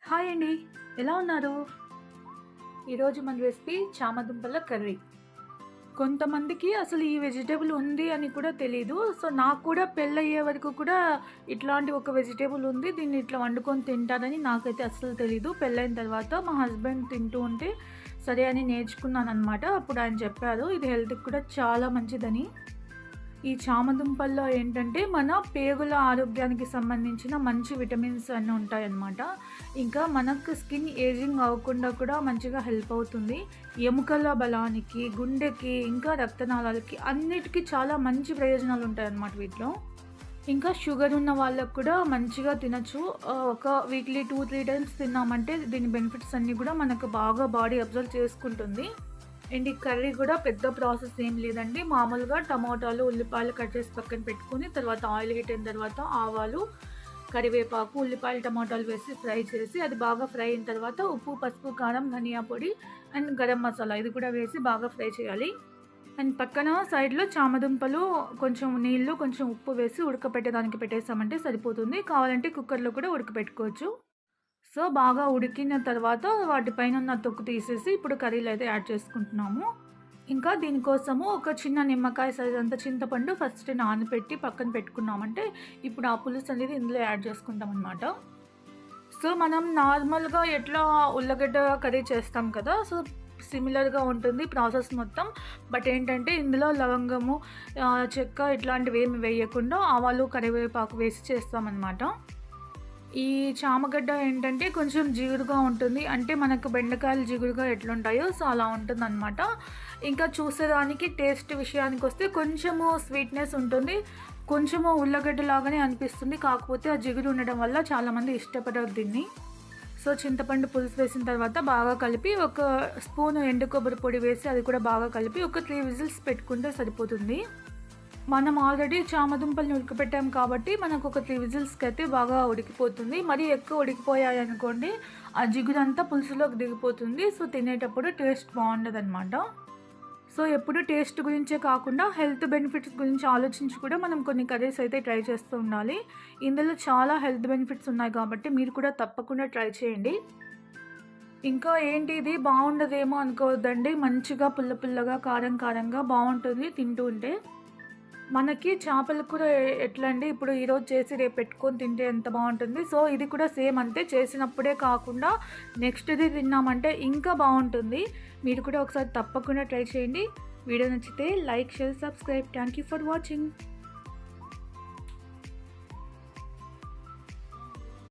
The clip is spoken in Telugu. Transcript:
హాయ్ అండి. ఎలా ఉన్నారు? ఈరోజు మన రెసిపీ చామదుంపల కర్రీ. కొంతమందికి అసలు ఈ వెజిటబుల్ ఉంది అని కూడా తెలీదు. సో, నాకు కూడా పెళ్ళయ్యే వరకు కూడా ఇట్లాంటి ఒక వెజిటబుల్ ఉంది. దీన్ని ఇట్లా వండుకొని తింటారని నాకైతే అస్సలు తెలీదు. పెళ్ళైన తర్వాత మా హస్బెండ్ తింటూ ఉంటే సరే అని నేర్చుకున్నాననమాట. అప్పుడు ఆయన చెప్పారు ఇది హెల్త్‌కి కూడా చాలా మంచిదని. ఈ చామదుంపల్లో ఏంటంటే మన పేగుల ఆరోగ్యానికి సంబంధించిన మంచి విటమిన్స్ అన్నీ ఉంటాయన్నమాట. ఇంకా మనకు స్కిన్ ఏజింగ్ అవ్వకుండా కూడా మంచిగా హెల్ప్ అవుతుంది. ఎముకల బలానికి, గుండెకి, ఇంకా రక్తనాళాలకి అన్నిటికీ చాలా మంచి ప్రయోజనాలు ఉంటాయన్నమాట వీటిలో. ఇంకా షుగర్ ఉన్న వాళ్ళకి కూడా మంచిగా తినొచ్చు. ఒక వీక్లీ 2, 3 టైమ్స్ తిన్నామంటే దీని బెనిఫిట్స్ అన్నీ కూడా మనకు బాగా బాడీ అబ్జర్వ్ చేసుకుంటుంది. అండ్ ఈ కర్రీ కూడా పెద్ద ప్రాసెస్ ఏం లేదండి. మామూలుగా టమోటాలు, ఉల్లిపాయలు కట్ చేసి పక్కన పెట్టుకొని తర్వాత ఆయిల్ హీట్ అయిన తర్వాత ఆవాలు, కరివేపాకు, ఉల్లిపాయలు, టమాటాలు వేసి ఫ్రై చేసి అది బాగా ఫ్రై అయిన తర్వాత ఉప్పు, పసుపు, కారం, ధనియా పొడి అండ్ గరం మసాలా ఇది కూడా వేసి బాగా ఫ్రై చేయాలి. అండ్ పక్కన సైడ్లో చామదుంపలు కొంచెం నీళ్ళు, కొంచెం ఉప్పు వేసి ఉడకపెట్టడానికి పెట్టేసామంటే సరిపోతుంది. కావాలంటే కుక్కర్లో కూడా ఉడకపెట్టుకోవచ్చు. సో, బాగా ఉడికిన తర్వాత వాటిపైన ఉన్న తొక్కు తీసేసి ఇప్పుడు కర్రీలో అయితే యాడ్ చేసుకుంటున్నాము. ఇంకా దీనికోసము ఒక చిన్న నిమ్మకాయ సైజ్ అంత చింతపండు ఫస్ట్ నానబెట్టి పక్కన పెట్టుకున్నామంటే ఇప్పుడు ఆ పులుసు అనేది ఇందులో యాడ్ చేసుకుంటామన్నమాట. సో, మనం నార్మల్‌గా ఎట్లా ఉల్లగడ్డ కర్రీ చేస్తాం కదా! సో, సిమిలర్‌గా ఉంటుంది ప్రాసెస్ మొత్తం. బట్ ఏంటంటే ఇందులో లవంగము, చెక్క ఇట్లాంటివి ఏమి వేయకుండా ఆవాలు, కరివేపాకు వేసి చేస్తామన్నమాట. ఈ చామగడ్డ ఏంటంటే కొంచెం జిగురుగా ఉంటుంది. అంటే మనకు బెండకాయలు జిగురుగా ఎట్లుంటాయో సో అలా ఉంటుందనమాట. ఇంకా చూసేదానికి టేస్ట్ విషయానికొస్తే కొంచెము స్వీట్‌నెస్ ఉంటుంది. కొంచెము ఉల్లగడ్డ లాగానే అనిపిస్తుంది. కాకపోతే ఆ జిగురు ఉండడం వల్ల చాలామంది ఇష్టపడరు దీన్ని. సో, చింతపండు పులుసు వేసిన తర్వాత బాగా కలిపి ఒక స్పూను ఎండు కొబ్బరి పొడి వేసి అది కూడా బాగా కలిపి ఒక 3 విజిల్స్ పెట్టుకుంటే సరిపోతుంది. మనం ఆల్రెడీ చామదుంపల్ని ఉడకపెట్టాం కాబట్టి మనకు ఒక 3 విజిల్స్‌కైతే బాగా ఉడికిపోతుంది. మరీ ఎక్కువ ఉడికిపోయాయనుకోండి ఆ జిగురంతా పులుసులోకి దిగిపోతుంది. సో, తినేటప్పుడు టేస్ట్ బాగుండదనమాట. సో, ఎప్పుడు టేస్ట్ గురించే కాకుండా హెల్త్ బెనిఫిట్స్ గురించి ఆలోచించి కూడా మనం కొన్ని కర్రీస్ అయితే ట్రై చేస్తూ ఉండాలి. ఇందులో చాలా హెల్త్ బెనిఫిట్స్ ఉన్నాయి కాబట్టి మీరు కూడా తప్పకుండా ట్రై చేయండి. ఇంకా ఏంటి ఇది బాగుండదేమో అనుకోవద్దండి. మంచిగా పుల్ల పుల్లగా, కారం కారంగా బాగుంటుంది తింటూ ఉంటే. మనకి చేపల కూర ఎట్లా అండి ఇప్పుడు ఈరోజు చేసి రేపు పెట్టుకొని తింటే ఎంత బాగుంటుంది. సో, ఇది కూడా సేమ్ అంతే. చేసినప్పుడే కాకుండా నెక్స్ట్‌ది తిన్నామంటే ఇంకా బాగుంటుంది. మీరు కూడా ఒకసారి తప్పకుండా ట్రై చేయండి. వీడియో నచ్చితే like, share, subscribe. Thank you for watching.